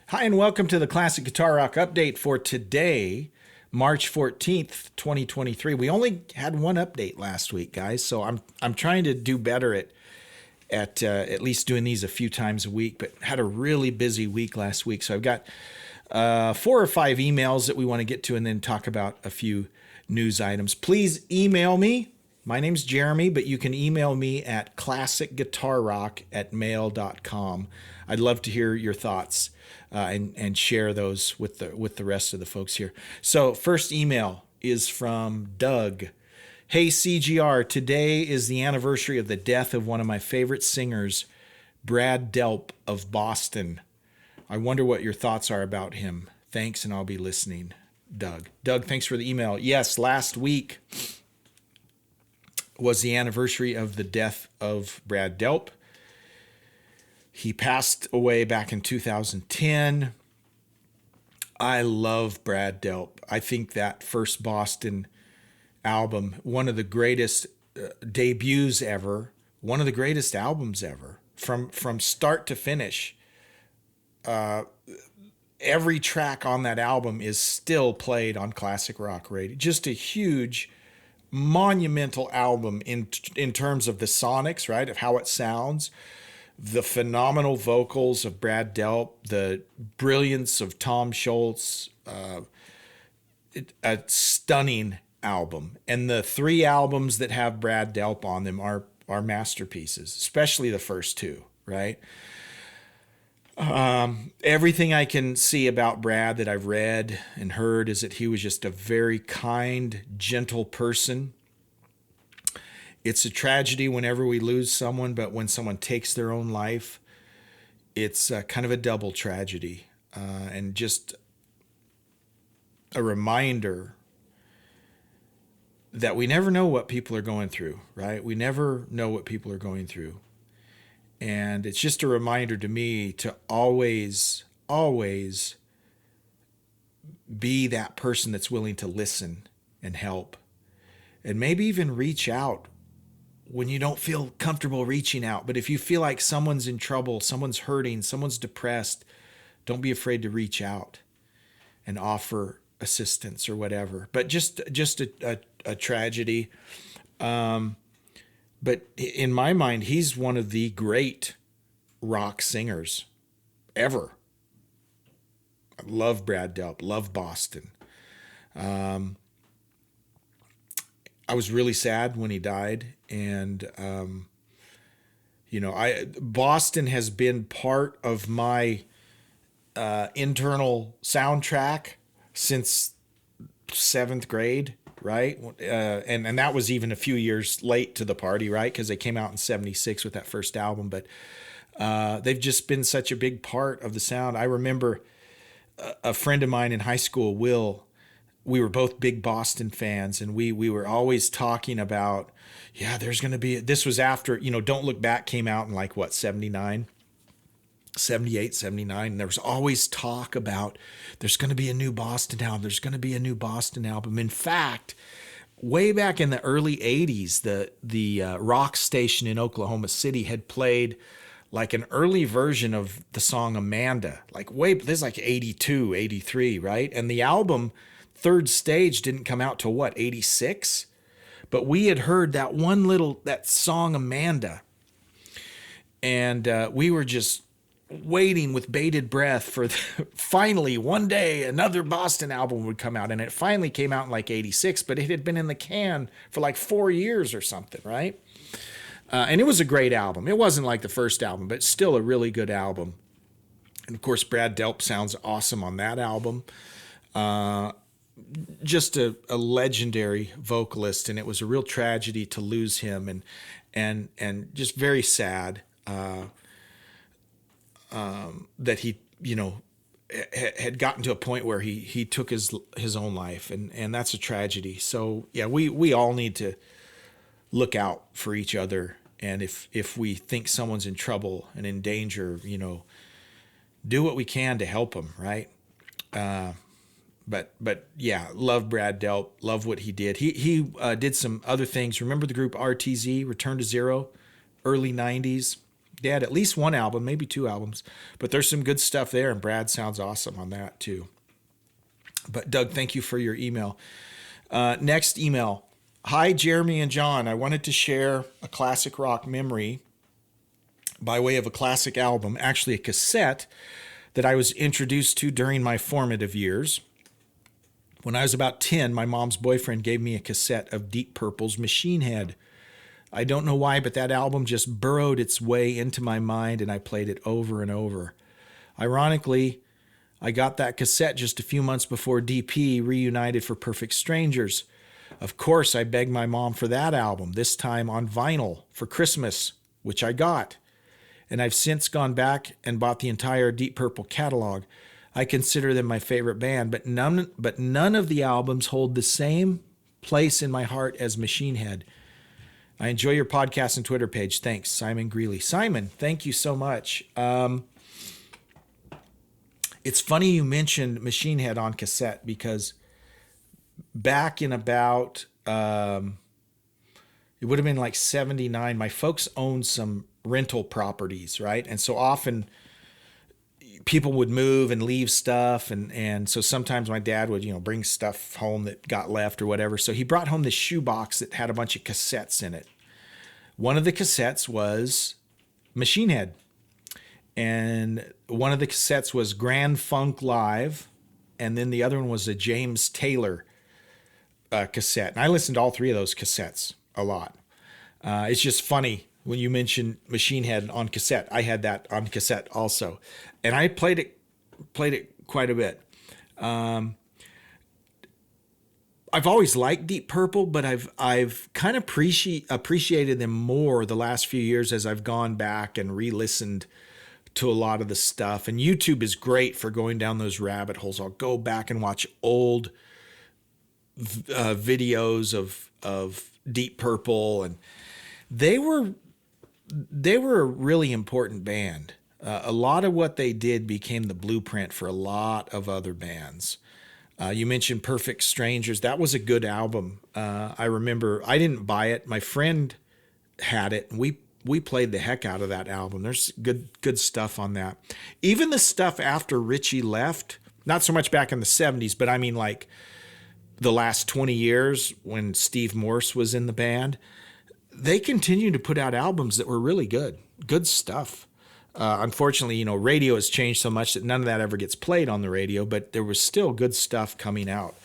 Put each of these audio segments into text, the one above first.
Hi, and welcome to the Classic Guitar Rock update for today, March 14th, 2023. We only had one update last week, guys, so I'm trying to do better at least doing these a few times a week, but had a really busy week last week. So I've got 4 or 5 emails that we want to get to and then talk about a few news items. Please email me. My name's Jeremy, but you can email me at classicguitarrock@mail.com. I'd love to hear your thoughts and share those with the rest of the folks here. So first email is from Doug. Hey CGR, today is the anniversary of the death of one of my favorite singers, Brad Delp of Boston. I wonder what your thoughts are about him. Thanks, and I'll be listening. Doug. Doug, thanks for the email. Yes, last week was the anniversary of the death of Brad Delp. He passed away back in 2010. I love Brad Delp. I think that first Boston album, one of the greatest debuts ever, one of the greatest albums ever, from start to finish. Every track on that album is still played on classic rock radio. Just a huge, monumental album in terms of the sonics, right, of how it sounds, the phenomenal vocals of Brad Delp, the brilliance of Tom Scholz, a stunning album. And the 3 albums that have Brad Delp on them are masterpieces, especially the first 2, right? Everything I can see about Brad that I've read and heard is that he was just a very kind, gentle person. It's a tragedy whenever we lose someone, but when someone takes their own life, it's kind of a double tragedy. And just a reminder that we never know what people are going through, right? We never know what people are going through. And it's just a reminder to me to always, always be that person that's willing to listen and help. And maybe even reach out when you don't feel comfortable reaching out. But if you feel like someone's in trouble, someone's hurting, someone's depressed, don't be afraid to reach out and offer assistance or whatever. But just a tragedy. But in my mind, he's one of the great rock singers ever. I love Brad Delp, love Boston. I was really sad when he died. And, Boston has been part of my internal soundtrack since 7th grade. Right. And that was even a few years late to the party, right? Because they came out in 76 with that first album. But they've just been such a big part of the sound. I remember a friend of mine in high school, Will, we were both big Boston fans. And we were always talking about, there's going to be, this was after, Don't Look Back came out in 79. 78, 79. And there was always talk about there's going to be a new Boston album. There's going to be a new Boston album. In fact, way back in the early 80s, the rock station in Oklahoma City had played an early version of the song Amanda. This is 82, 83, right? And the album Third Stage didn't come out till 86? But we had heard that song Amanda. And we were just waiting with bated breath for finally one day another Boston album would come out. And it finally came out in 86, but it had been in the can for 4 years or something, right? And it was a great album. It wasn't like the first album, but still a really good album. And of course, Brad Delp sounds awesome on that album. Just a legendary vocalist, and it was a real tragedy to lose him, and just very sad. That he, had gotten to a point where he took his own life, and that's a tragedy. So yeah, we all need to look out for each other, and if we think someone's in trouble and in danger, do what we can to help them, right? But yeah, love Brad Delp, love what he did. He did some other things. Remember the group RTZ, Return to Zero, early 90s? They had at least one album, maybe two albums, but there's some good stuff there, and Brad sounds awesome on that too. But Doug, thank you for your email. Next email. Hi, Jeremy and John. I wanted to share a classic rock memory by way of a classic album, actually a cassette that I was introduced to during my formative years. When I was about 10, my mom's boyfriend gave me a cassette of Deep Purple's Machine Head. I don't know why, but that album just burrowed its way into my mind, and I played it over and over. Ironically, I got that cassette just a few months before DP reunited for Perfect Strangers. Of course, I begged my mom for that album, this time on vinyl, for Christmas, which I got. And I've since gone back and bought the entire Deep Purple catalog. I consider them my favorite band, but none of the albums hold the same place in my heart as Machine Head. I enjoy your podcast and Twitter page. Thanks, Simon Greeley. Simon, thank you so much. It's funny you mentioned Machine Head on cassette, because back in about, it would have been like 79, my folks owned some rental properties, right? And so often people would move and leave stuff. And so sometimes my dad would, bring stuff home that got left or whatever. So he brought home this shoebox that had a bunch of cassettes in it. One of the cassettes was Machine Head. And one of the cassettes was Grand Funk Live. And then the other one was a James Taylor cassette. And I listened to all three of those cassettes a lot. It's just funny when you mention Machine Head on cassette. I had that on cassette also. And I played it quite a bit. I've always liked Deep Purple, but I've kind of appreciated them more the last few years as I've gone back and re-listened to a lot of the stuff. And YouTube is great for going down those rabbit holes. I'll go back and watch old videos of Deep Purple, and they were a really important band. A lot of what they did became the blueprint for a lot of other bands. You mentioned Perfect Strangers. That was a good album. I remember I didn't buy it. My friend had it, and we played the heck out of that album. There's good stuff on that. Even the stuff after Richie left, not so much back in the 70s, but I mean like the last 20 years when Steve Morse was in the band, they continued to put out albums that were really good stuff. Unfortunately, radio has changed so much that none of that ever gets played on the radio, but there was still good stuff coming out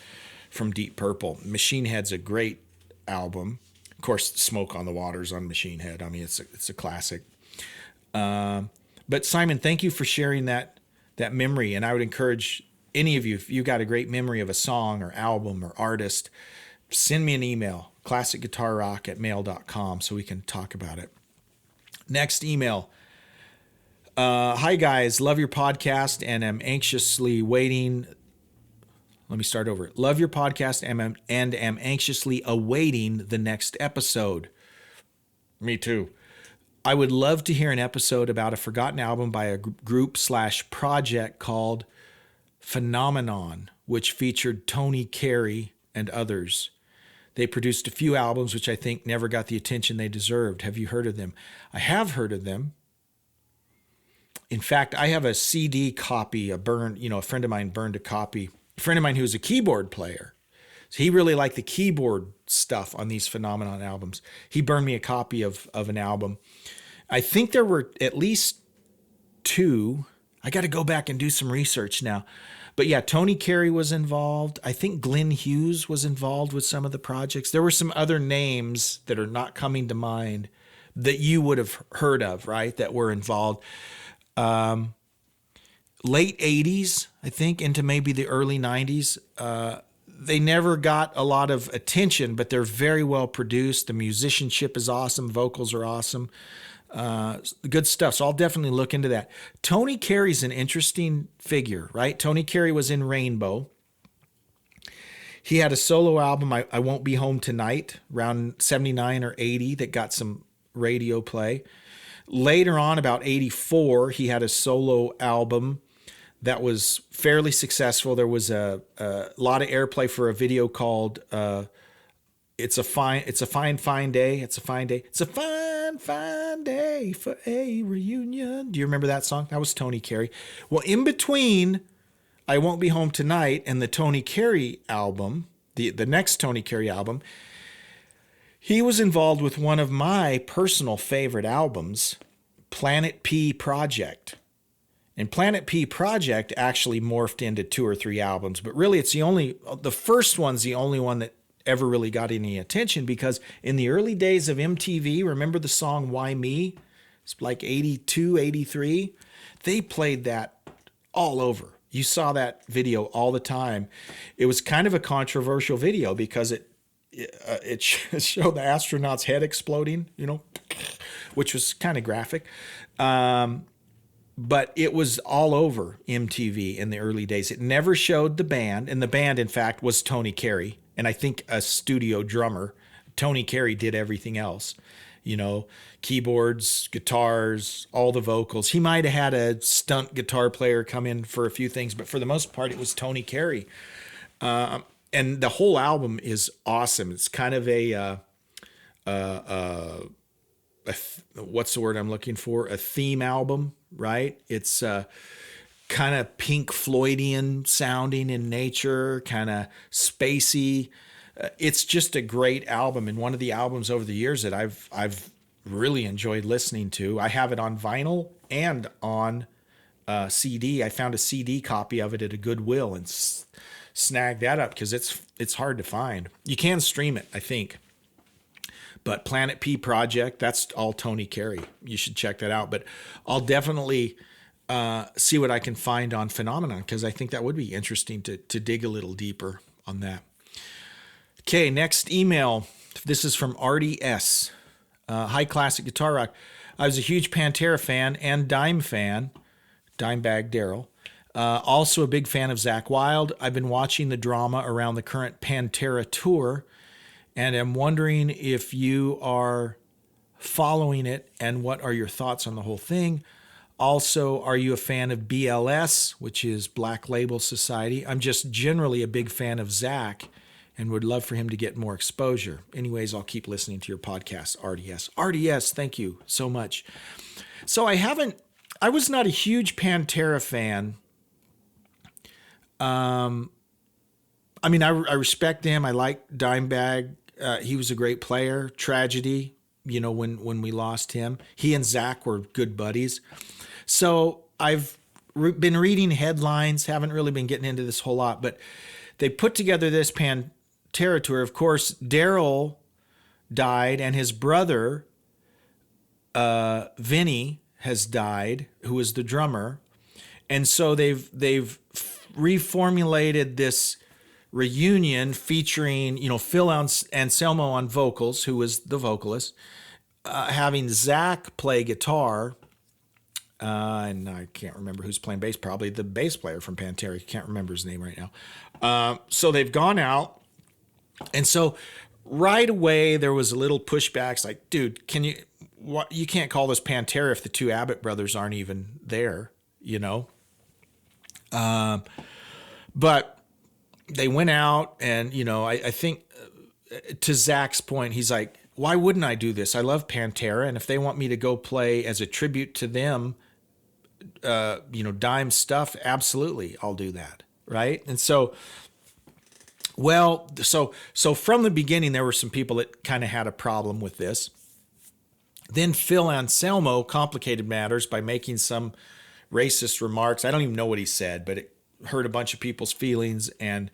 from Deep Purple. Machine Head's a great album. Of course, Smoke on the Water's on Machine Head. I mean, it's a classic. But Simon, thank you for sharing that memory. And I would encourage any of you, if you got a great memory of a song or album or artist, send me an email, classicguitarrock@mail.com, so we can talk about it. Next email. Hi guys, love your podcast and am anxiously waiting. Let me start over. Love your podcast and am anxiously awaiting the next episode. Me too. I would love to hear an episode about a forgotten album by a group/project called Phenomenon, which featured Tony Carey and others. They produced a few albums which I think never got the attention they deserved. Have you heard of them? I have heard of them. In fact, I have a CD copy, a friend of mine burned a copy. A friend of mine who's a keyboard player. So he really liked the keyboard stuff on these Phenomenon albums. He burned me a copy of an album. I think there were at least two. I got to go back and do some research now. But yeah, Tony Carey was involved. I think Glenn Hughes was involved with some of the projects. There were some other names that are not coming to mind that you would have heard of, right, that were involved. Late 80s, I think, into maybe the early 90s. They never got a lot of attention, but they're very well produced. The musicianship is awesome. Vocals are awesome. Good stuff. So I'll definitely look into that. Tony Carey's an interesting figure, right? Tony Carey was in Rainbow. He had a solo album, I Won't Be Home Tonight, around 79 or 80, that got some radio play. Later on, about 84, he had a solo album that was fairly successful. There was a lot of airplay for a video called it's a fine day. It's a fine day. It's a fine day for a reunion. Do you remember that song? That was Tony Carey. Well, in between I Won't Be Home Tonight and the Tony Carey album, the next Tony Carey album, he was involved with one of my personal favorite albums, Planet P Project. And Planet P Project actually morphed into 2 or 3 albums, but really the first one's the only one that ever really got any attention, because in the early days of MTV, remember the song Why Me? It's like 82, 83. They played that all over. You saw that video all the time. It was kind of a controversial video because it showed the astronaut's head exploding, which was kind of graphic. But it was all over MTV in the early days. It never showed the band, and the band, in fact, was Tony Carey, and I think a studio drummer. Tony Carey did everything else, keyboards, guitars, all the vocals. He might have had a stunt guitar player come in for a few things, but for the most part, it was Tony Carey. And the whole album is awesome. It's kind of what's the word I'm looking for? A theme album, right? It's kind of Pink Floydian sounding in nature, kind of spacey. It's just a great album, and one of the albums over the years that I've really enjoyed listening to. I have it on vinyl and on CD. I found a CD copy of it at a Goodwill and snagged that up because it's hard to find. You can stream it, I think. But Planet P Project, that's all Tony Carey. You should check that out. But I'll definitely see what I can find on Phenomenon, because I think that would be interesting to dig a little deeper on that. Okay, next email. This is from Artie S. Hi, Classic Guitar Rock. I was a huge Pantera fan and Dimebag Daryl. Also a big fan of Zakk Wylde. I've been watching the drama around the current Pantera tour, and I'm wondering if you are following it and what are your thoughts on the whole thing. Also, are you a fan of BLS, which is Black Label Society? I'm just generally a big fan of Zakk and would love for him to get more exposure. Anyways, I'll keep listening to your podcast, RDS. RDS, thank you so much. So I was not a huge Pantera fan. I respect him. I like Dimebag. He was a great player. Tragedy, when we lost him. He and Zakk were good buddies. So I've been reading headlines, haven't really been getting into this whole lot, but they put together this Pantera tour. Of course, Daryl died, and his brother, Vinny, has died, who was the drummer. And so they've reformulated this reunion featuring, Phil Anselmo on vocals, who was the vocalist, having Zakk play guitar, and I can't remember who's playing bass, probably the bass player from Pantera. I can't remember his name right now. So they've gone out, and so right away there was a little pushback. It's like, dude, you can't call this Pantera if the two Abbott brothers aren't even there, But they went out, and, I think to Zack's point, he's like, why wouldn't I do this? I love Pantera, and if they want me to go play as a tribute to them, Dime stuff, absolutely, I'll do that, right? And so from the beginning, there were some people that kind of had a problem with this. Then Phil Anselmo complicated matters by making some racist remarks. I don't even know what he said, but it hurt a bunch of people's feelings, and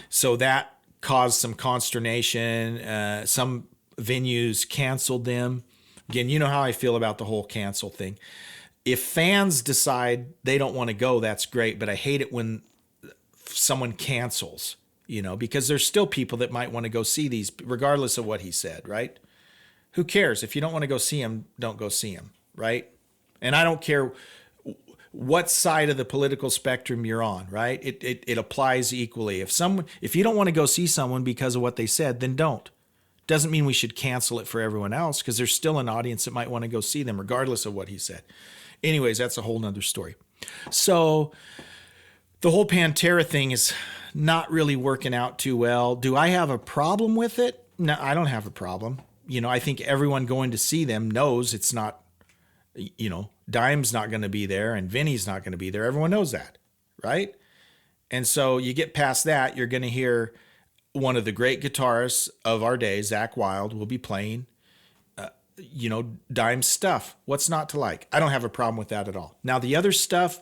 so that caused some consternation. Some venues canceled them. Again, you know how I feel about the whole cancel thing. If fans decide they don't want to go, that's great, but I hate it when someone cancels, because there's still people that might want to go see these regardless of what he said, right? Who cares? If you don't want to go see him, don't go see him, right? And I don't care what side of the political spectrum you're on, right? It applies equally. If you don't want to go see someone because of what they said, then don't. Doesn't mean we should cancel it for everyone else, because there's still an audience that might want to go see them regardless of what he said. Anyways, that's a whole nother story. So the whole Pantera thing is not really working out too well. Do I have a problem with it? No, I don't have a problem. I think everyone going to see them knows it's not, Dime's not going to be there and Vinny's not going to be there. Everyone knows that, right? And so you get past that, you're going to hear one of the great guitarists of our day, Zakk Wylde, will be playing, Dime's stuff. What's not to like? I don't have a problem with that at all. Now, the other stuff,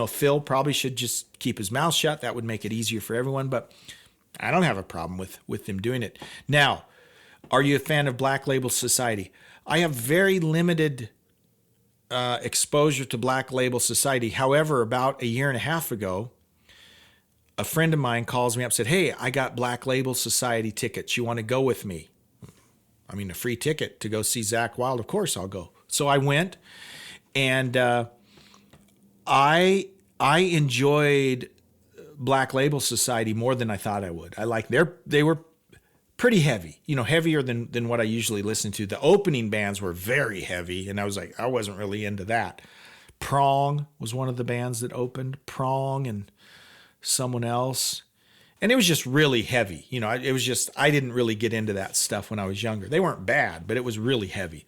Phil probably should just keep his mouth shut. That would make it easier for everyone, but I don't have a problem with them doing it. Now, are you a fan of Black Label Society? I have very limited exposure to Black Label Society. However, about a year and a half ago, a friend of mine calls me up and said, "Hey, I got Black Label Society tickets. You want to go with me?" I mean, a free ticket to go see Zakk Wylde. Of course I'll go. So I went, and I enjoyed Black Label Society more than I thought I would. They were pretty heavy, heavier than what I usually listen to. The opening bands were very heavy, and I wasn't really into that. Prong was one of the bands that opened. Prong and someone else. And it was just really heavy. I didn't really get into that stuff when I was younger. They weren't bad, but it was really heavy.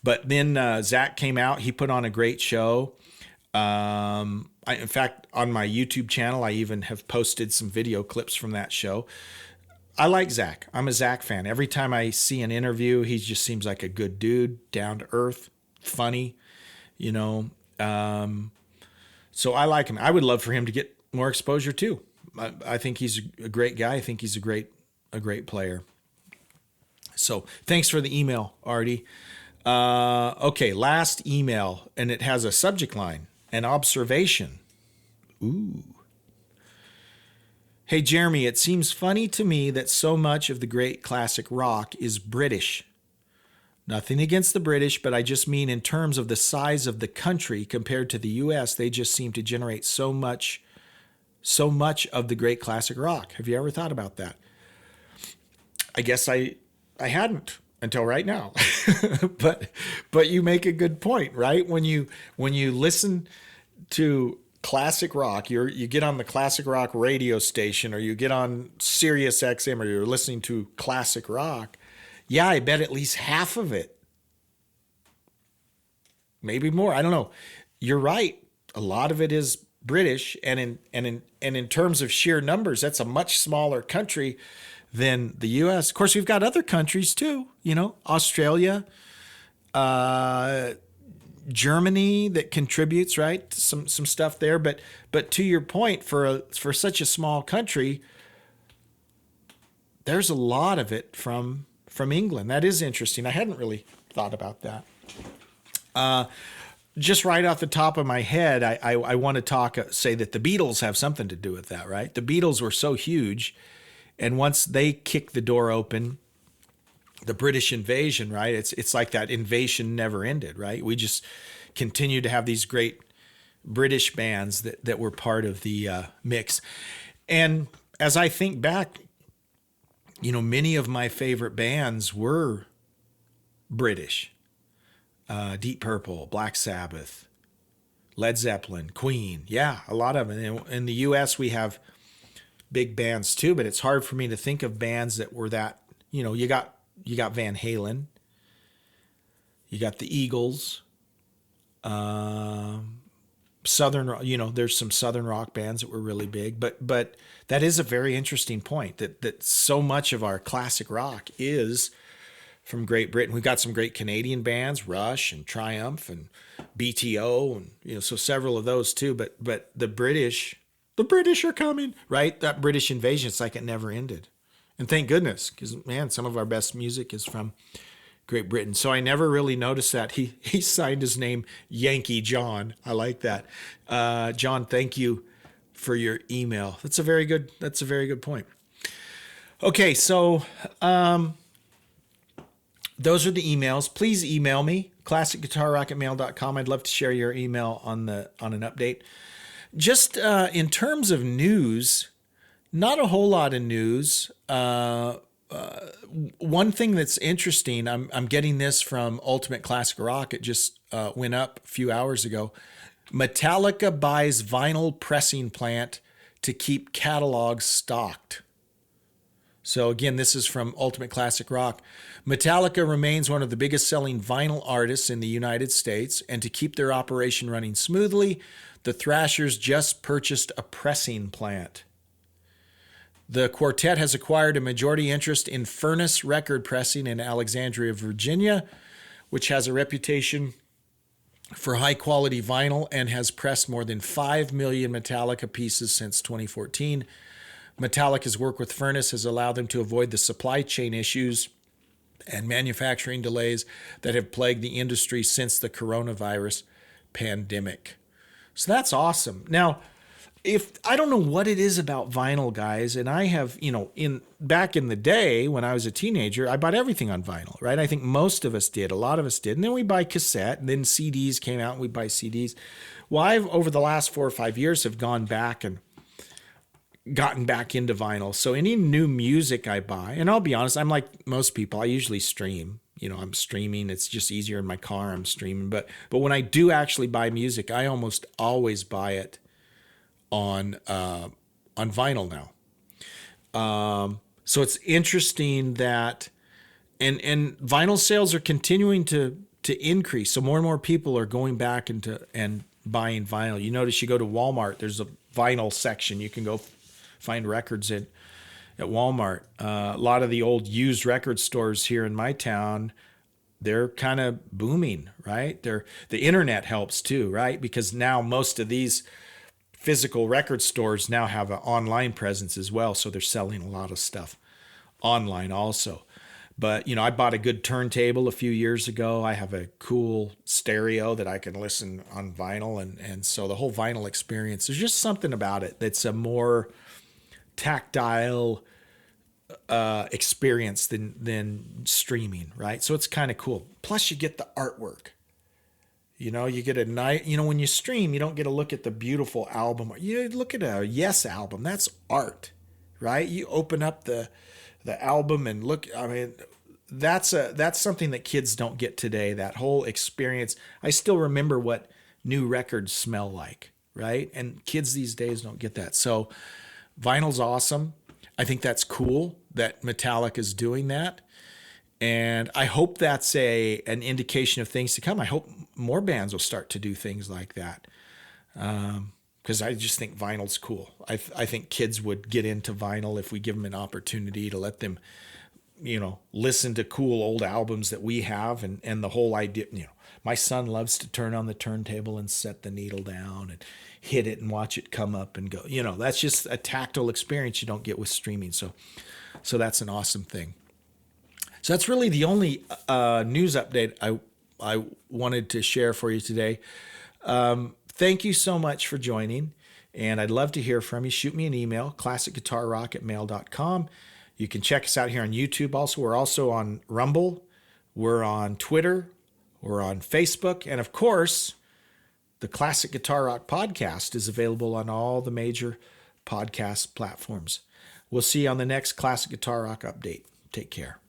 But then Zakk came out. He put on a great show. In fact, on my YouTube channel, I even have posted some video clips from that show. I like Zakk. I'm a Zakk fan. Every time I see an interview, he just seems like a good dude, down to earth, funny, So I like him. I would love for him to get more exposure too. I think he's a great guy. I think he's a great player. So thanks for the email, Artie. Okay, last email, and it has a subject line, an observation. Ooh. Hey, Jeremy, it seems funny to me that so much of the great classic rock is British. Nothing against the British, but I just mean in terms of the size of the country compared to the U.S., they just seem to generate so much of the great classic rock. Have you ever thought about that? I guess I hadn't until right now. but you make a good point, right? When you listen to classic rock, you get on the classic rock radio station, or you get on Sirius XM, or you're listening to classic rock. Yeah, I bet at least half of it, maybe more. I don't know. You're right. A lot of it is British, and in terms of sheer numbers, that's a much smaller country than the U.S. Of course, we've got other countries too. Australia, Germany that contributes, right? Some stuff there, but to your point, for such a small country, there's a lot of it from England. That is interesting. I hadn't really thought about that. Just right off the top of my head, I want to say that the Beatles have something to do with that, right? The Beatles were so huge, and once they kicked the door open, the British invasion, right? It's like that invasion never ended, right? We just continue to have these great British bands that were part of the mix. And as I think back, many of my favorite bands were British. Deep Purple, Black Sabbath, Led Zeppelin, Queen. Yeah, a lot of them. In the U.S., we have big bands too, but it's hard for me to think of bands that were that, you got Van Halen, you got the Eagles, Southern, there's some Southern rock bands that were really big, but that is a very interesting point that so much of our classic rock is from Great Britain. We've got some great Canadian bands, Rush and Triumph and BTO, and so several of those too. But the British are coming, right? That British invasion, it's like it never ended, and thank goodness, because man, some of our best music is from Great Britain. So I never really noticed that he signed his name Yankee John. I like that, John. Thank you for your email. That's a very good point. Okay, so. Those are the emails. Please email me, classicguitarrock@mail.com. I'd love to share your email on an update. Just in terms of news, not a whole lot of news. One thing that's interesting, I'm getting this from Ultimate Classic Rock. It just went up a few hours ago. Metallica buys vinyl pressing plant to keep catalogs stocked. So again, this is from Ultimate Classic Rock. Metallica remains one of the biggest selling vinyl artists in the United States, and to keep their operation running smoothly, the Thrashers just purchased a pressing plant. The quartet has acquired a majority interest in Furnace Record Pressing in Alexandria, Virginia, which has a reputation for high-quality vinyl and has pressed more than 5 million Metallica pieces since 2014. Metallica's work with Furnace has allowed them to avoid the supply chain issues and manufacturing delays that have plagued the industry since the coronavirus pandemic. So that's awesome. Now, if I don't know what it is about vinyl, guys, and I have, back in the day when I was a teenager, I bought everything on vinyl, right? I think most of us did, a lot of us did. And then we buy cassette, and then CDs came out and we buy CDs. Well, I've over the last 4 or 5 years have gone back and gotten back into vinyl. So any new music I buy, and I'll be honest, I'm like most people, I usually stream. I'm streaming. It's just easier in my car. I'm streaming. But when I do actually buy music, I almost always buy it on vinyl now. So it's interesting that and vinyl sales are continuing to increase. So more and more people are going back into and buying vinyl. You notice you go to Walmart, there's a vinyl section. You can go find records at Walmart. A lot of the old used record stores here in my town, they're kind of booming, right? The internet helps too, right? Because now most of these physical record stores now have an online presence as well. So they're selling a lot of stuff online also. But, I bought a good turntable a few years ago. I have a cool stereo that I can listen on vinyl. And so the whole vinyl experience, there's just something about it that's a more tactile experience than streaming, right? So it's kind of cool. Plus you get the artwork. You get a night, when you stream, you don't get to look at the beautiful album. You look at a Yes album. That's art, right? You open up the album and look. I mean, that's something that kids don't get today. That whole experience. I still remember what new records smell like, right? And kids these days don't get that. So vinyl's awesome. I think that's cool that Metallica is doing that. And I hope that's an indication of things to come. I hope more bands will start to do things like that. Because I just think vinyl's cool. I think kids would get into vinyl if we give them an opportunity to let them, listen to cool old albums that we have. And the whole idea, my son loves to turn on the turntable and set the needle down and hit it and watch it come up and go. That's just a tactile experience you don't get with streaming. So that's an awesome thing. So that's really the only news update I wanted to share for you today. Thank you so much for joining, and I'd love to hear from you. Shoot me an email, classicguitarrock@mail.com. You can check us out here on YouTube also. We're also on Rumble. We're on Twitter. We're on Facebook. And, of course, the Classic Guitar Rock podcast is available on all the major podcast platforms. We'll see you on the next Classic Guitar Rock update. Take care.